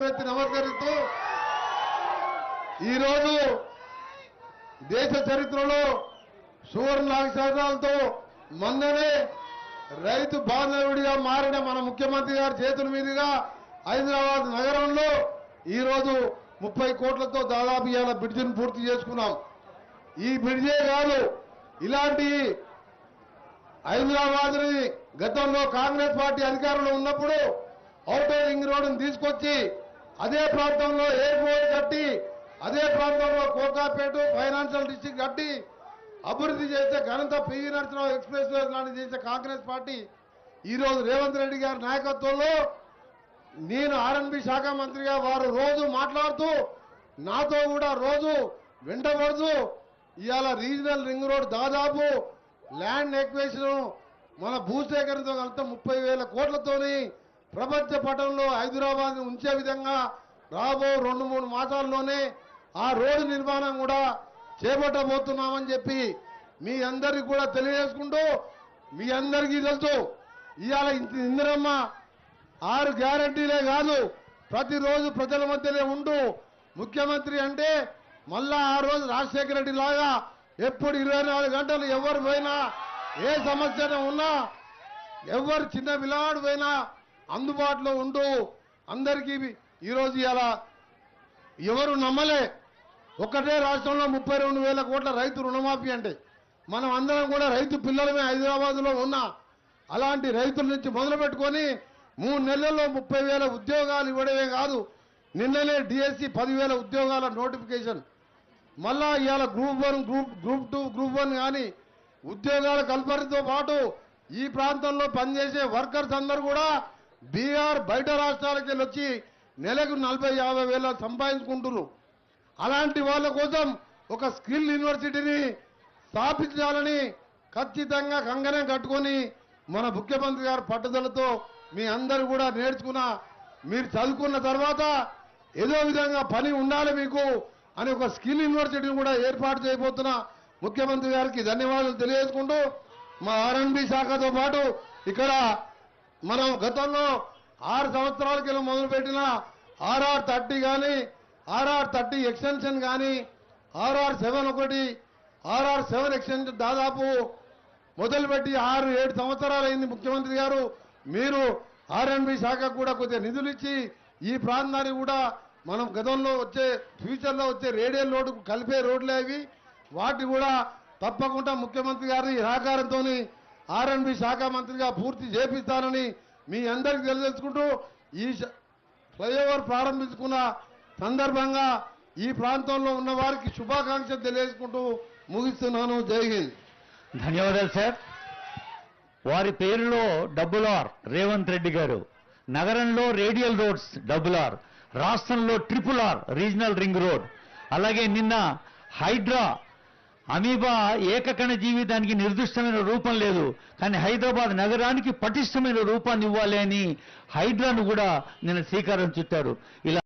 నమస్కరిస్తూ ఈరోజు దేశ చరిత్రలో సువర్ణ అక్షరాలతో మొన్ననే రైతు బాంధవుడిగా మారిన మన ముఖ్యమంత్రి గారి చేతుల మీదుగా హైదరాబాద్ నగరంలో ఈరోజు 30 కోట్లతో దాదాపు ఇవాళ బ్రిడ్జిని పూర్తి చేసుకున్నాం. ఈ బ్రిడ్జే కాదు, ఇలాంటి హైదరాబాద్ని గతంలో కాంగ్రెస్ పార్టీ అధికారంలో ఉన్నప్పుడు ఔటర్ రింగ్ రోడ్డును తీసుకొచ్చి అదే ప్రాంతంలో ఎయిర్పోర్ట్ కట్టి అదే ప్రాంతంలో కోకాపేట ఫైనాన్షియల్ డిస్ట్రిక్ట్ కట్టి అభివృద్ధి చేసే ఘనత పివి నరసింహరావు ఎక్స్ప్రెస్ వే లాంటి చేసే కాంగ్రెస్ పార్టీ ఈరోజు రేవంత్ రెడ్డి గారి నాయకత్వంలో నేను ఆర్ఎన్బి శాఖ మంత్రిగా వారు రోజు మాట్లాడుతూ నాతో కూడా రోజు వెంటబడుతూ ఇవాళ రీజనల్ రింగ్ రోడ్ దాదాపు ల్యాండ్ ఎక్వేషన్ మన భూసేకరణతో కలిపితే 30,000 కోట్లతోని ప్రపంచ పటంలో హైదరాబాద్ ఉంచే విధంగా రాబో 2-3 మాసాల్లోనే ఆ రోడ్డు నిర్మాణం కూడా చేపట్టబోతున్నామని చెప్పి మీ అందరికీ కూడా తెలియజేసుకుంటూ మీ అందరికీ తెలుసు ఇవాళ ఇందిరమ్మ 6 గ్యారంటీలే కాదు, ప్రతిరోజు ప్రజల మధ్యనే ఉంటూ ముఖ్యమంత్రి అంటే మళ్ళా ఆ రోజు రాజశేఖర రెడ్డి లాగా ఎప్పుడు 24 గంటలు ఎవరు పోయినా ఏ సమస్య ఉన్నా ఎవరు చిన్న పిల్లవాడు పోయినా అందుబాటులో ఉంటూ అందరికీ ఈరోజు ఇలా ఎవరు నమ్మలే ఒకటే రాష్ట్రంలో 32,000 కోట్ల రైతు రుణమాఫీ అంటే మనం అందరం కూడా రైతు పిల్లలమే హైదరాబాద్లో ఉన్నా. అలాంటి రైతుల నుంచి మొదలు పెట్టుకొని 3 నెలల్లో 30,000 ఉద్యోగాలు ఇవ్వడమే కాదు, నిన్ననే డిఎస్సి 10,000 ఉద్యోగాల నోటిఫికేషన్, మళ్ళా ఇవాళ గ్రూప్ 1 గ్రూప్ 2 గ్రూప్ 1 కానీ ఉద్యోగాల కల్పనతో పాటు ఈ ప్రాంతంలో పనిచేసే వర్కర్స్ అందరూ కూడా బీహార్ బయట రాష్ట్రాలకి వచ్చి నెలకు 40-50 వేల సంపాదించుకుంటున్నారు. అలాంటి వాళ్ళ కోసం ఒక స్కిల్ యూనివర్సిటీని స్థాపించాలని ఖచ్చితంగా కంకణం కట్టుకొని మన ముఖ్యమంత్రి గారి పట్టుదలతో మీ అందరూ కూడా నేర్చుకున్న మీరు చదువుకున్న తర్వాత ఏదో విధంగా పని ఉండాలి మీకు అని ఒక స్కిల్ యూనివర్సిటీని కూడా ఏర్పాటు చేయబోతున్న ముఖ్యమంత్రి గారికి ధన్యవాదాలు తెలియజేసుకుంటూ మా ఆర్ఎన్బి శాఖతో పాటు ఇక్కడ మనం గతంలో 6 సంవత్సరాల కింద మొదలుపెట్టిన RR30 కానీ RR30 ఎక్స్టెన్షన్ కానీ RR71 RR7 ఎక్స్టెన్షన్ దాదాపు మొదలుపెట్టి 6-7 సంవత్సరాలు అయింది. ముఖ్యమంత్రి గారు మీరు ఆర్ఎన్బి శాఖకు కూడా కొద్దిగా నిధులు ఇచ్చి ఈ ప్రాంతాన్ని కూడా మనం గతంలో వచ్చే ఫ్యూచర్లో వచ్చే రేడియల్ రోడ్డు కలిపే రోడ్లే అవి, వాటి కూడా తప్పకుండా ముఖ్యమంత్రి గారి సహకారంతో ఆర్ఎన్బి శాఖ మంత్రిగా పూర్తి చేపిస్తానని మీ అందరికీ తెలియజేసుకుంటూ ఈ ఫ్లైఓవర్ ప్రారంభించుకున్న సందర్భంగా ఈ ప్రాంతంలో ఉన్న వారికి శుభాకాంక్షలు తెలియజేసుకుంటూ ముగిస్తున్నాను. జై హింద్. ధన్యవాదాలు సార్. వారి పేరులో R రేవంత్ రెడ్డి గారు, నగరంలో రేడియల్ రోడ్స్ R, రాష్ట్రంలో RRR రీజనల్ రింగ్ రోడ్, అలాగే నిన్న హైడ్రా అమీబా ఏకకణ జీవితానికి నిర్దిష్టమైన రూపం లేదు, కానీ హైదరాబాద్ నగరానికి పటిష్టమైన రూపాన్ని ఇవ్వాలి అని హైడ్రాను కూడా నిన్న శ్రీకారం చుట్టారు. ఇలా